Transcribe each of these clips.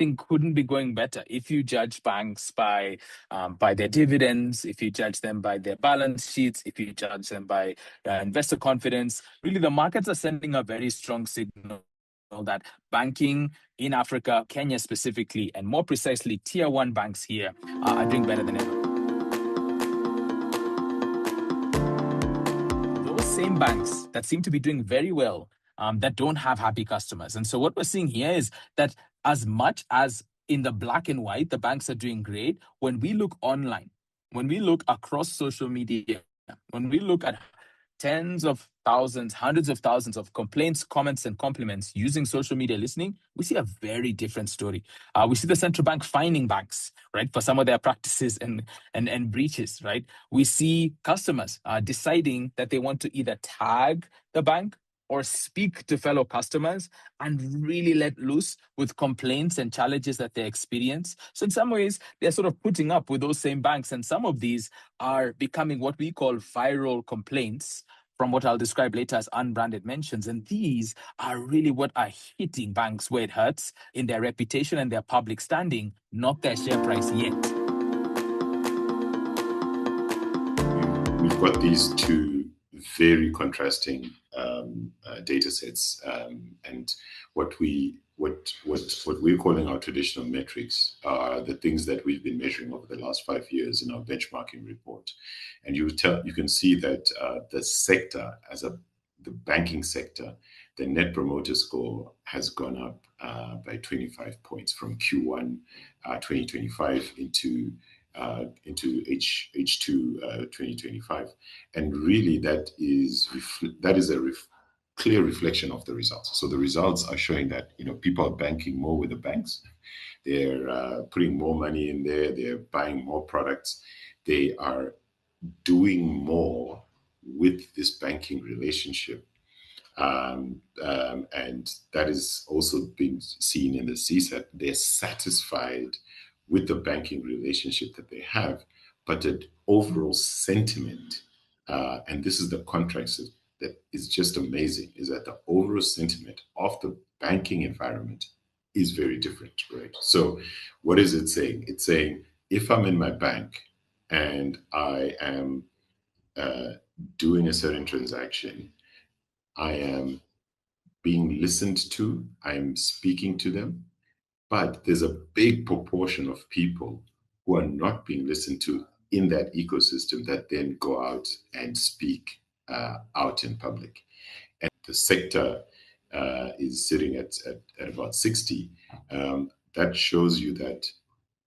everything couldn't be going better. If you judge banks by their dividends, if you judge them by their balance sheets, if you judge them by investor confidence, really the markets are sending a very strong signal that banking in Africa, Kenya specifically, and more precisely, tier one banks here are doing better than ever. Those same banks that seem to be doing very well, that don't have happy customers. And so what we're seeing here is that as much as in the black and white, the banks are doing great, when we look online, when we look across social media, when we look at tens of thousands, hundreds of thousands of complaints, comments, and compliments using social media listening, we see a very different story. We see the central bank fining banks, right, for some of their practices and breaches, right? We see customers deciding that they want to either tag the bank or speak to fellow customers and really let loose with complaints and challenges that they experience. So in some ways, they're sort of putting up with those same banks, and some of these are becoming what we call viral complaints, from what I'll describe later as unbranded mentions. And these are really what are hitting banks where it hurts, in their reputation and their public standing, not their share price yet. We've got these two very contrasting data sets, and what we're calling our traditional metrics are the things that we've been measuring over the last 5 years in our benchmarking report. And you can see that the sector, the banking sector, the net promoter score has gone up by 25 points from Q1 2025 into H2 2025, and really that is a clear reflection of the results. So the results are showing that people are banking more with the banks. They're putting more money in there. They're buying more products. They are doing more with this banking relationship, and that is also being seen in the CSAT. They're satisfied with the banking relationship that they have, but the overall sentiment, and this is the contrast that is just amazing, is that the overall sentiment of the banking environment is very different, right? So what is it saying? It's saying, if I'm in my bank and I am doing a certain transaction, I am being listened to, I'm speaking to them, but there's a big proportion of people who are not being listened to in that ecosystem that then go out and speak out in public. And the sector is sitting at about 60. That shows you that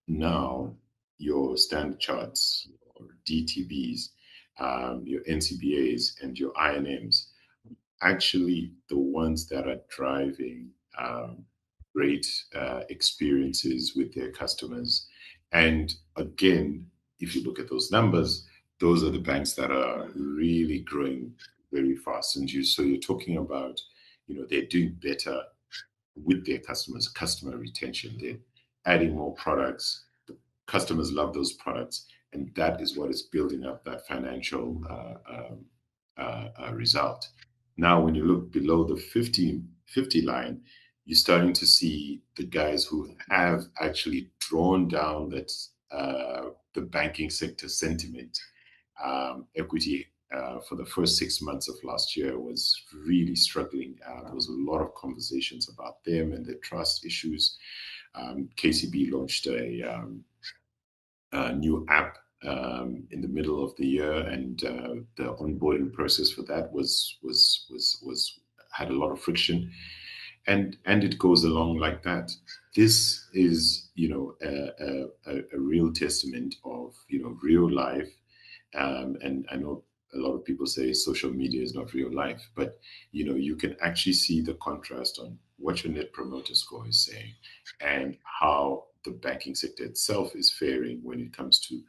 now your Standard Charts, your DTBs, your NCBAs, and your INMs, actually the ones that are driving great experiences with their customers. And again, if you look at those numbers, those are the banks that are really growing very fast. And so you're talking about, they're doing better with their customers, customer retention. They're adding more products. The customers love those products. And that is what is building up that financial result. Now, when you look below the 50 line, you're starting to see the guys who have actually drawn down that the banking sector sentiment. Equity for the first 6 months of last year was really struggling. There was a lot of conversations about them and their trust issues. KCB launched a new app in the middle of the year, and the onboarding process for that had a lot of friction. And it goes along like that. This is, a real testament of, real life. And I know a lot of people say social media is not real life, but, you can actually see the contrast on what your net promoter score is saying and how the banking sector itself is faring when it comes to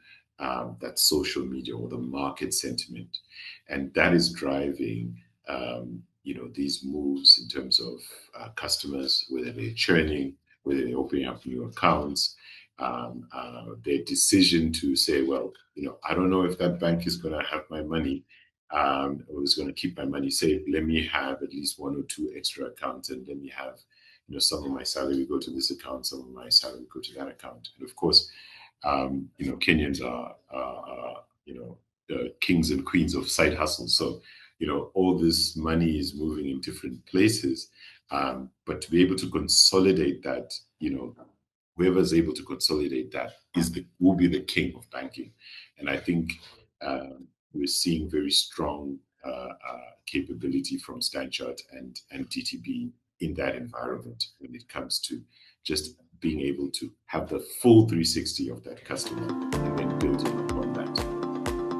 that social media or the market sentiment. And that is driving these moves in terms of customers, whether they're churning, whether they're opening up new accounts, their decision to say, well, I don't know if that bank is going to have my money or is going to keep my money safe. Let me have at least 1 or 2 extra accounts, and let me have some of my salary go to this account, some of my salary go to that account. And of course, Kenyans are kings and queens of side hustles. So, all this money is moving in different places. But to be able to consolidate that, whoever's able to consolidate that will be the king of banking. And I think we're seeing very strong capability from Stanchart and DTB in that environment when it comes to just being able to have the full 360 of that customer and then building upon that.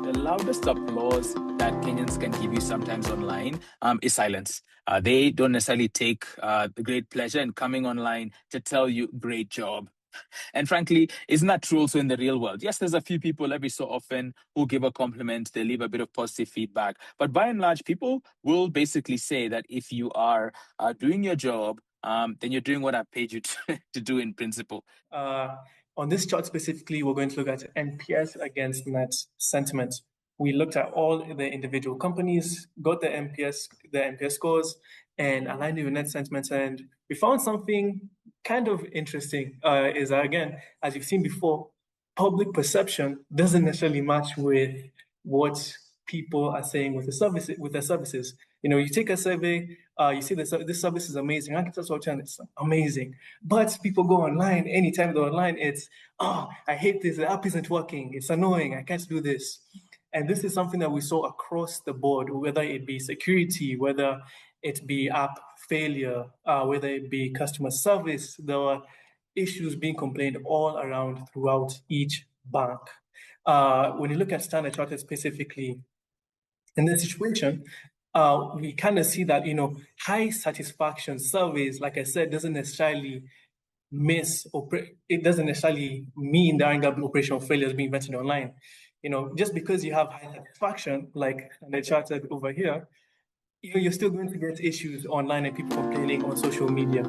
The loudest applause that Kenyans can give you sometimes online is silence. They don't necessarily take the great pleasure in coming online to tell you, great job. And frankly, isn't that true also in the real world? Yes, there's a few people every so often who give a compliment, they leave a bit of positive feedback. But by and large, people will basically say that if you are doing your job, then you're doing what I paid you to do in principle. On this chart specifically, we're going to look at NPS against net sentiment. We looked at all the individual companies, got the NPS scores, and aligned it with net sentiment. And we found something kind of interesting. Is that, again, as you've seen before, public perception doesn't necessarily match with what people are saying with their services. You take a survey, you see this service is amazing. It's amazing. But people go online, anytime they're online, it's, I hate this, the app isn't working, it's annoying, I can't do this. And this is something that we saw across the board, whether it be security, whether it be app failure, whether it be customer service. There were issues being complained all around throughout each bank. When you look at Standard Chartered specifically, in this situation, we kind of see that, high satisfaction surveys, like I said, doesn't necessarily it doesn't necessarily mean there aren't going to be operational failures being vetted online. Just because you have high satisfaction, like the charted over here, you're still going to get issues online and people complaining on social media.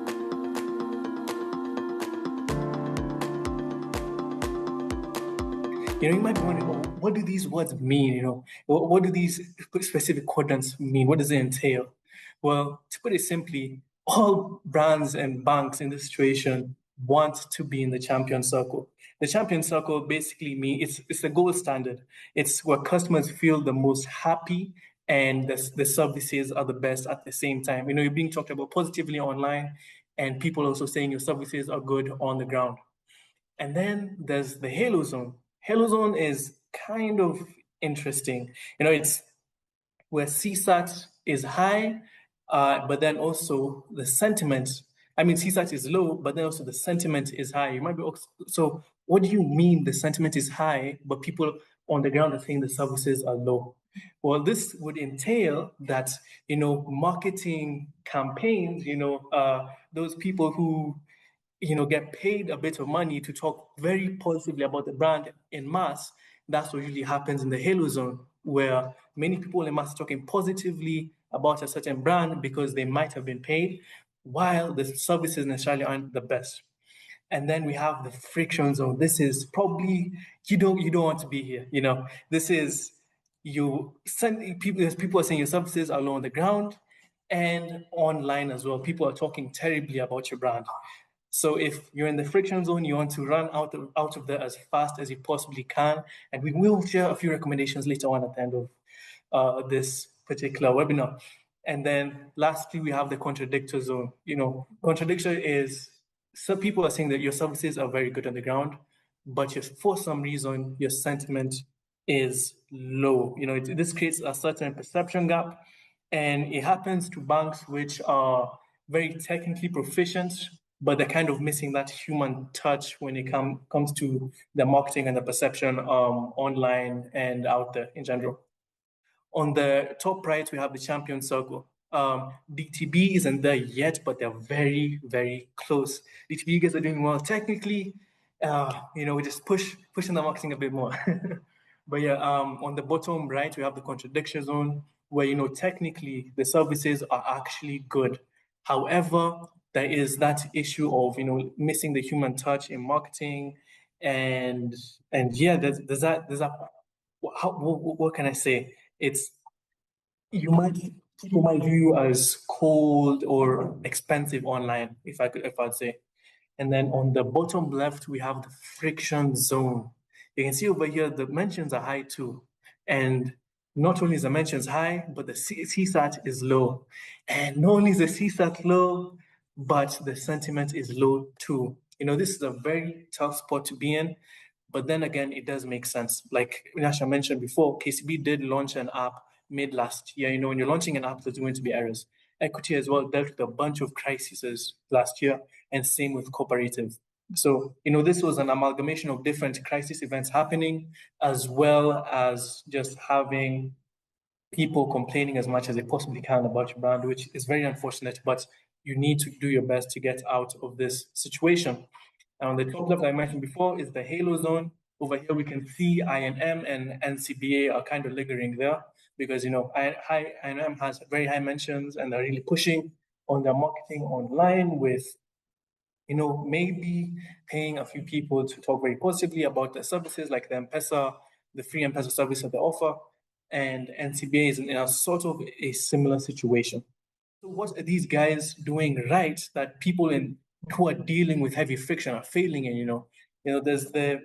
You might be wondering, what do these words mean? What do these specific quadrants mean? What does it entail? Well, to put it simply, all brands and banks in this situation want to be in the champion circle. The champion circle basically means it's the gold standard. It's where customers feel the most happy and the services are the best at the same time. You're being talked about positively online and people also saying your services are good on the ground. And then there's the halo zone. Halo zone is kind of interesting. It's where CSAT is high, but then also the sentiment. CSAT is low, but then also the sentiment is high. You might be, so what do you mean the sentiment is high, but people on the ground are saying the services are low? Well, this would entail that, marketing campaigns, those people who get paid a bit of money to talk very positively about the brand in mass. That's what usually happens in the halo zone, where many people in mass are talking positively about a certain brand because they might have been paid, while the services necessarily aren't the best. And then we have the friction zone. This is probably you don't want to be here. This is people are saying your services are low on the ground and online as well. People are talking terribly about your brand. So if you're in the friction zone, you want to run out of there as fast as you possibly can. And we will share a few recommendations later on at the end of this particular webinar. And then lastly, we have the contradictor zone. Contradictor is, some people are saying that your services are very good on the ground, but for some reason, your sentiment is low. This creates a certain perception gap, and it happens to banks which are very technically proficient, but they're kind of missing that human touch when it comes to the marketing and the perception online and out there in general. On the top right, we have the champion circle. DTB isn't there yet, but they're very, very close. DTB guys are doing well technically. We just pushing the marketing a bit more. But yeah, on the bottom right, we have the contradiction zone, where technically the services are actually good. However, there is that issue of missing the human touch in marketing, and yeah, there's that. What can I say? It's people might view you as cold or expensive online, if I'd say. And then on the bottom left, we have the friction zone. You can see over here, the mentions are high too. And not only is the mentions high, but the CSAT is low. And not only is the CSAT low, but the sentiment is low too. This is a very tough spot to be in. But then again, it does make sense. Like Nasha mentioned before, KCB did launch an app mid last year. When you're launching an app, there's going to be errors. Equity as well dealt with a bunch of crises last year, and same with cooperative. So, this was an amalgamation of different crisis events happening, as well as just having people complaining as much as they possibly can about your brand, which is very unfortunate, but you need to do your best to get out of this situation. And on the top left, I mentioned before, is the halo zone. Over here, we can see INM and NCBA are kind of lingering there because, INM has very high mentions and they're really pushing on their marketing online with, maybe paying a few people to talk very positively about their services like the free M-Pesa service that they offer. And NCBA is in a sort of a similar situation. So what are these guys doing right that people who are dealing with heavy friction are failing in? There's the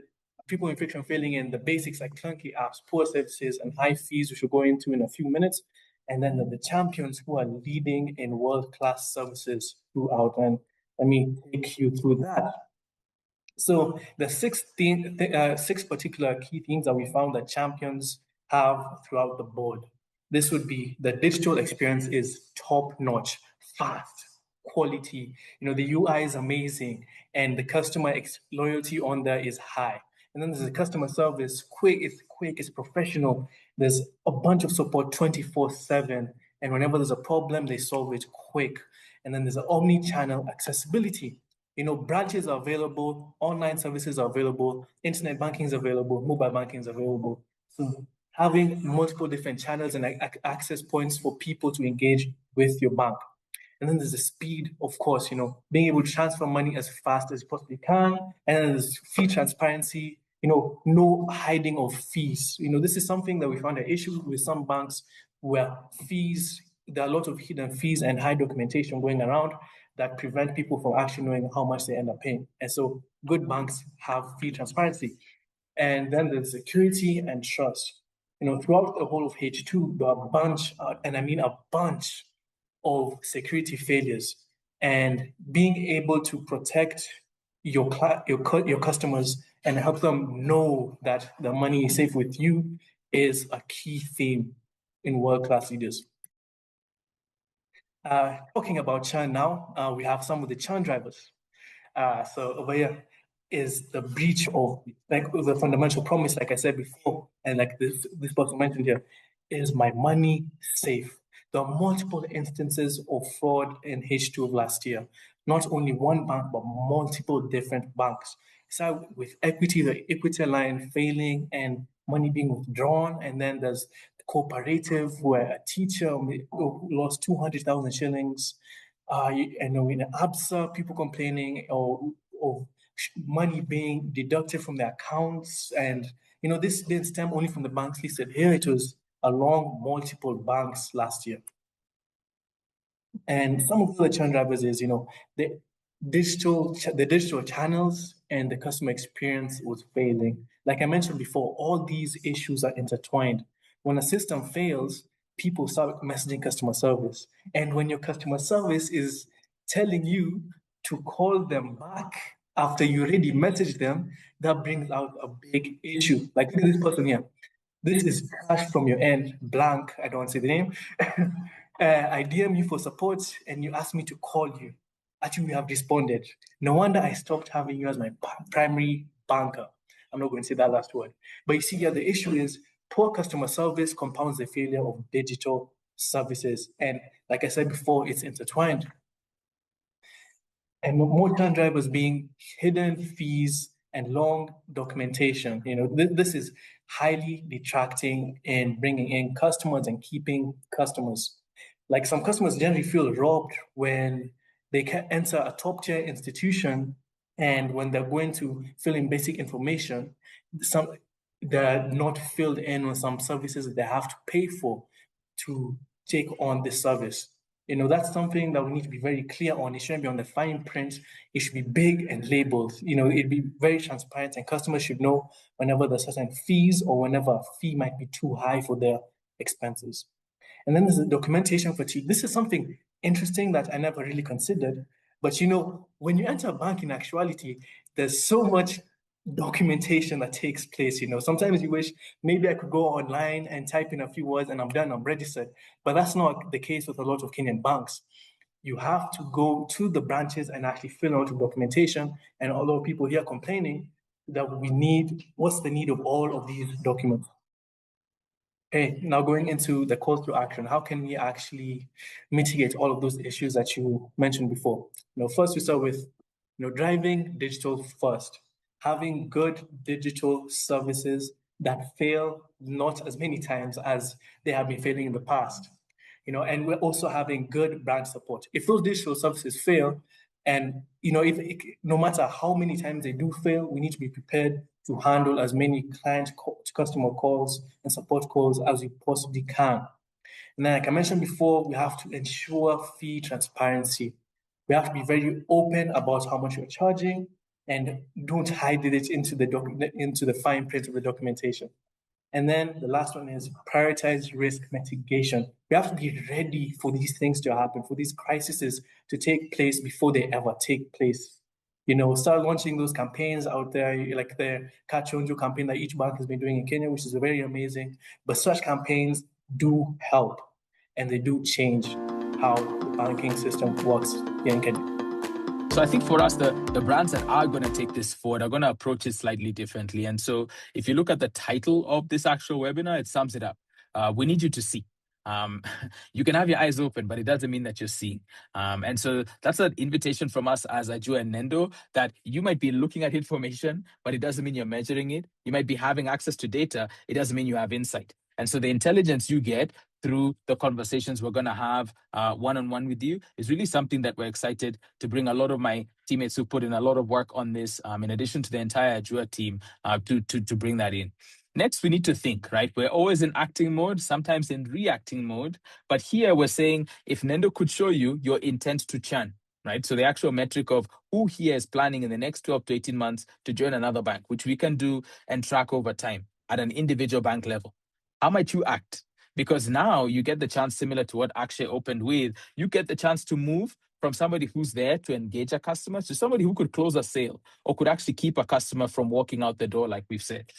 people in friction failing in the basics like clunky apps, poor services, and high fees, which we'll go into in a few minutes. And then the champions who are leading in world-class services throughout. And let me take you through that. So the six particular key themes that we found that champions have throughout the board. This would be the digital experience is top-notch, fast, quality. The UI is amazing, and the customer loyalty on there is high. And then there's the customer service, it's professional. There's a bunch of support 24/7, and whenever there's a problem, they solve it quick. And then there's an omni-channel accessibility. Branches are available, online services are available, internet banking is available, mobile banking is available. So having multiple different channels and access points for people to engage with your bank. And then there's the speed, of course, being able to transfer money as fast as you possibly can. And then there's fee transparency, no hiding of fees. This is something that we found an issue with some banks where there are a lot of hidden fees and high documentation going around that prevent people from actually knowing how much they end up paying. And so good banks have fee transparency. And then there's security and trust. Throughout the whole of H2, there are a bunch, and I mean a bunch of security failures. And being able to protect your customers and help them know that the money is safe with you is a key theme in world-class leaders. Talking about churn now, we have some of the churn drivers. So over here is the breach of the fundamental promise, like I said before, and like this person mentioned here, is my money safe? There are multiple instances of fraud in H2 of last year. Not only one bank, but multiple different banks. So with equity, the equity line failing and money being withdrawn, and then there's cooperative where a teacher lost 200,000 shillings. And in ABSA, people complaining of money being deducted from their accounts. And, this didn't stem only from the banks listed here. It was along multiple banks last year. And some of the churn drivers is, the digital channels and the customer experience was failing. Like I mentioned before, all these issues are intertwined. When a system fails, people start messaging customer service. And when your customer service is telling you to call them back after you already messaged them, that brings out a big issue. Like look at this person here. This is cash from your end, blank. I don't want to say the name. I DM you for support and you asked me to call you. Actually, we have responded. No wonder I stopped having you as my primary banker. I'm not going to say that last word. But you see here, the issue is poor customer service compounds the failure of digital services. And like I said before, it's intertwined. And more churn drivers being hidden fees and long documentation. This is highly detracting in bringing in customers and keeping customers. Like some customers generally feel robbed when they can enter a top tier institution, and when they're going to fill in basic information, they're not filled in on some services that they have to pay for to take on this service. That's something that we need to be very clear on. It shouldn't be on the fine print. It should be big and labeled. It'd be very transparent, and customers should know whenever there's certain fees or whenever a fee might be too high for their expenses. And then there's the documentation fatigue. This is something interesting that I never really considered. But when you enter a bank, in actuality, there's so much documentation that takes place. Sometimes you wish maybe I could go online and type in a few words and I'm done, I'm registered. But that's not the case with a lot of Kenyan banks. You have to go to the branches and actually fill out the documentation. And although people here complaining that what's the need of all of these documents? Okay, now going into the call to action, how can we actually mitigate all of those issues that you mentioned before? First we start with, driving digital first, having good digital services that fail not as many times as they have been failing in the past. And we're also having good brand support. If those digital services fail, and no matter how many times they do fail, we need to be prepared to handle as many customer calls and support calls as we possibly can. And then, like I mentioned before, we have to ensure fee transparency. We have to be very open about how much we're charging, and don't hide it into the fine print of the documentation. And then the last one is prioritize risk mitigation. We have to be ready for these things to happen, for these crises to take place before they ever take place. Start launching those campaigns out there, like the Kachonjo campaign that each bank has been doing in Kenya, which is very amazing. But such campaigns do help, and they do change how the banking system works here in Kenya. So I think for us, the brands that are going to take this forward are going to approach it slightly differently. And so if you look at the title of this actual webinar, it sums it up. We need you to see. You can have your eyes open, but it doesn't mean that you're seeing. And so that's an invitation from us as Ajua and Nendo, that you might be looking at information, but it doesn't mean you're measuring it. You might be having access to data. It doesn't mean you have insight. And so the intelligence you get through the conversations we're going to have one-on-one with you is really something that we're excited to bring a lot of my teammates who put in a lot of work on this, in addition to the entire Ajua team, to bring that in. Next, we need to think, right? We're always in acting mode, sometimes in reacting mode. But here we're saying, if Nendo could show you your intent to churn, right? So the actual metric of who here is planning in the next 12 to 18 months to join another bank, which we can do and track over time at an individual bank level. How might you act? Because now you get the chance, similar to what Akshay opened with, you get the chance to move from somebody who's there to engage a customer to somebody who could close a sale or could actually keep a customer from walking out the door, like we've said.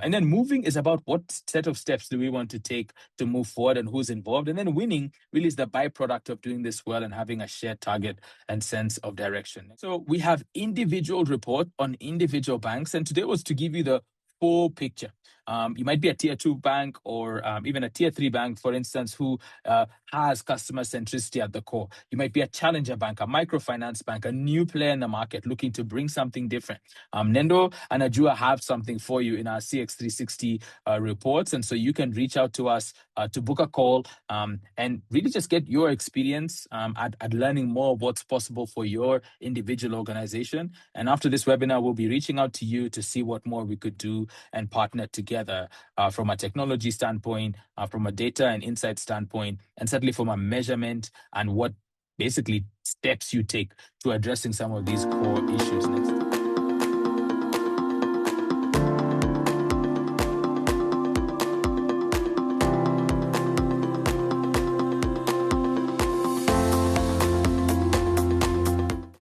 And then moving is about what set of steps do we want to take to move forward and who's involved. And then winning really is the byproduct of doing this well and having a shared target and sense of direction. So we have individual report on individual banks. And today was to give you the full picture. You might be a tier 2 bank or even a tier 3 bank, for instance, who has customer centricity at the core. You might be a challenger bank, a microfinance bank, a new player in the market looking to bring something different. Nendo and Ajua have something for you in our CX360 reports. And so you can reach out to us to book a call and really just get your experience at learning more of what's possible for your individual organization. And after this webinar, we'll be reaching out to you to see what more we could do and partner together from a technology standpoint, from a data and insight standpoint, and certainly from a measurement and what basically steps you take to addressing some of these core issues next.